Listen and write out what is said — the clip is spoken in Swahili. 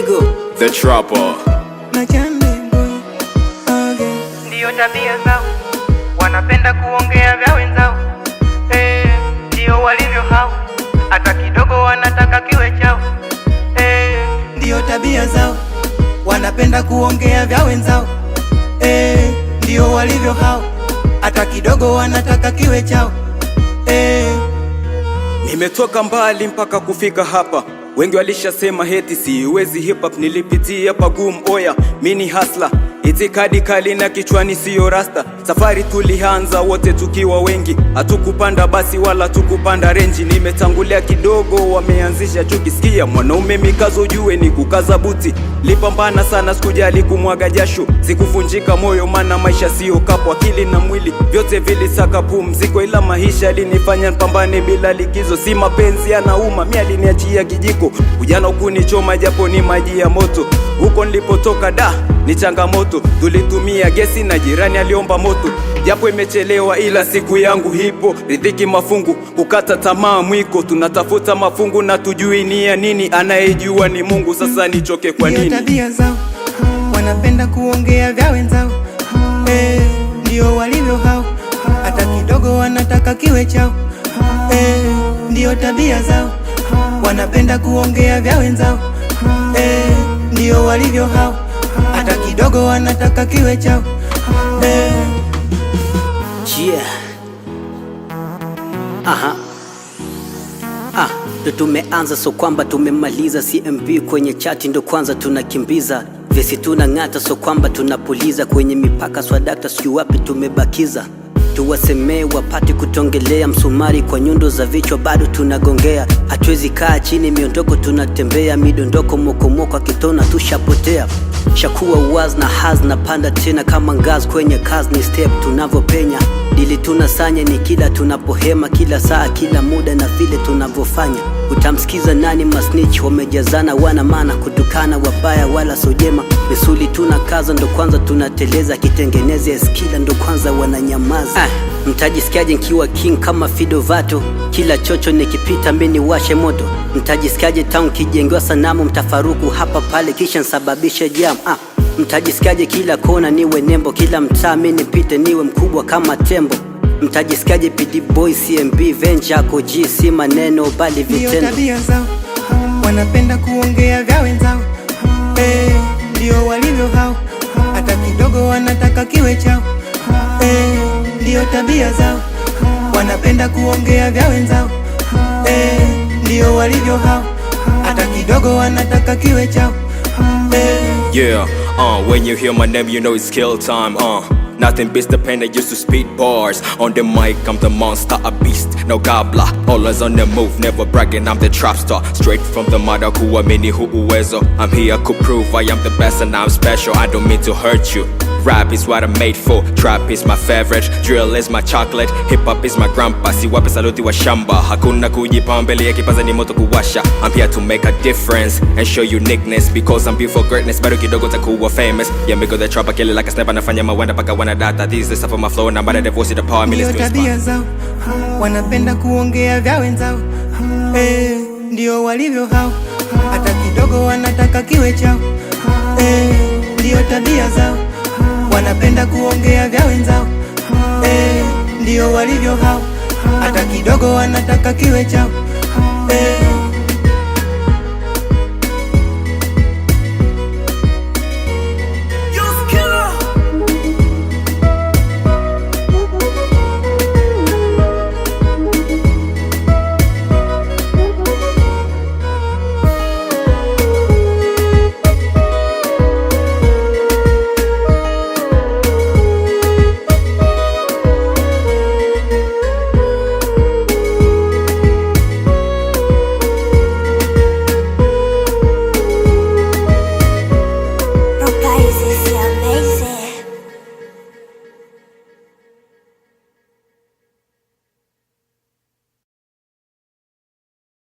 Digo The Trapper. Ndiyo tabia zao, wanapenda kuongea vya wenzao. Ndiyo walivyo hao, hata kidogo wanataka kiwe chao. Ndiyo tabia zao, wanapenda kuongea vya wenzao. Ndiyo walivyo hao, hata kidogo wanataka kiwe chao. Nimetoka mbali mpaka kufika hapa. Wengi walishasema heti siwezi hip hop, nilipitia pagumu oya. Mini hustler, itikadi kali na kichwani siyo rasta. Safari tulianza wote tukiwa wengi, hatukupanda basi wala tukupanda renji. Nimetangulia kidogo, wameanzisha chuki. Sikia mwanaume mikazo jue ni kukaza buti. Lipambana sana sikujali kumwaga jasho, sikuvunjika moyo maana maisha siyo kapo. Akili na mwili vyote vilisaka pumziko, ila maisha yalinifanya nipambane bila likizo. Si mapenzi yanauma, mimi aliniachia kijiko. Ujana ukunichoma japo ni maji ya moto. Huko nilipotoka ni changamoto. Tulitumia gesi na jirani aliomba moto. Japo imechelewa ila siku yangu hipo. Ridhiki mafungu, kukata tamaa mwiko. Tunatafuta mafungu na tujui ni ya nini. Anayejua ni Mungu, sasa nichoke kwa nini? Ndiyo tabia zao, wanapenda kuongea vya wenzao. Ndiyo walivyo hao, hata kidogo wanataka kiwe chao. Ndiyo tabia zao, wanapenda kuongea vya wenzao. Ndiyo walivyo hao, hata kidogo wanataka kiwe chao. Yeah. Ndo tumeanza so kwamba tumemaliza. CMB kwenye chati ndo kwanza tunakimbiza. Vesi tunang'ata so kwamba tunapuliza. Kwenye mipaka swadakta siyo wapi tumebakiza. Tuwasemee wapate kutongelea. Msumari kwa nyundo za vichwa bado tunagongea. Hatuwezi kaa chini miondoko tunatembea. Midondoko mokomoko akitona tushapotea. Shakuwa uwaz na haz na panda tena kama ngazi kwenye kazi ni step tunavopenya. Dili tunasanya ni kila tunapohema. Kila saa kila muda na vile tunavofanya. Utamsikiza nani masnitch wamejazana wana maana kutukana wabaya wala sojema. Misuli tunakaza ndo kwanza tunateleza. Kitengeneze eskila ndo kwanza wananyamaza. Mtajisikiaje nkiwa king kama Fido Vato? Kila chocho nikipita mimi washe moto. Mtajisikiaje town kijengewa sanamu mtafaruku hapa pale kisha nsababisha jam. Mtajisikiaje kila kona niwe nembo. Kila mtaa mimi nipite niwe mkubwa kama tembo. Mtajisikiaje PD Boy CMB Venture koji si maneno bali vitendo. Ndiyo tabia zao, wanapenda kuongea vya wenzao. Ndiyo walivyo hao, hata kidogo wanataka kiwe chao. Ndiyo tabia zao, wanapenda kuongea vya wenzao. Ndiyo walivyo hao, hata kidogo wanataka kiwe chao. Yeah, when you hear my name you know it's kill time. Nothing beats the pain I used to speed bars. On the mic, I'm the monster, a beast, no gobbler. Always on the move, never bragging, I'm the trap star. Straight from the mother who a mini who uwezo. I'm here to prove I am the best and I'm special. I don't mean to hurt you. Rap is what I'm made for. Trap is my favorite. Drill is my chocolate. Hip hop is my grandpa. Si wape saluti wa shamba. Hakuna kujipa mbele ya kipaza ni moto kuwasha. I'm here to make a difference and show you uniqueness. Because I'm built for greatness. Bado kidogo takuwa famous. Yeah, me go the trapper kill it like a sniper. Nafanya mawanda paka wana data. This is the stuff of my flow. And I'm about to divorce the power. Ndiyo tabia zao, wanapenda kuongea vya wenzao. Ndiyo walivyo hao, hata kidogo wanataka kiwe chao. Ndiyo tabia zao, wanapenda kuongea vya wenzao. Ndiyo walivyo hao, hata kidogo wanataka kiwe chao.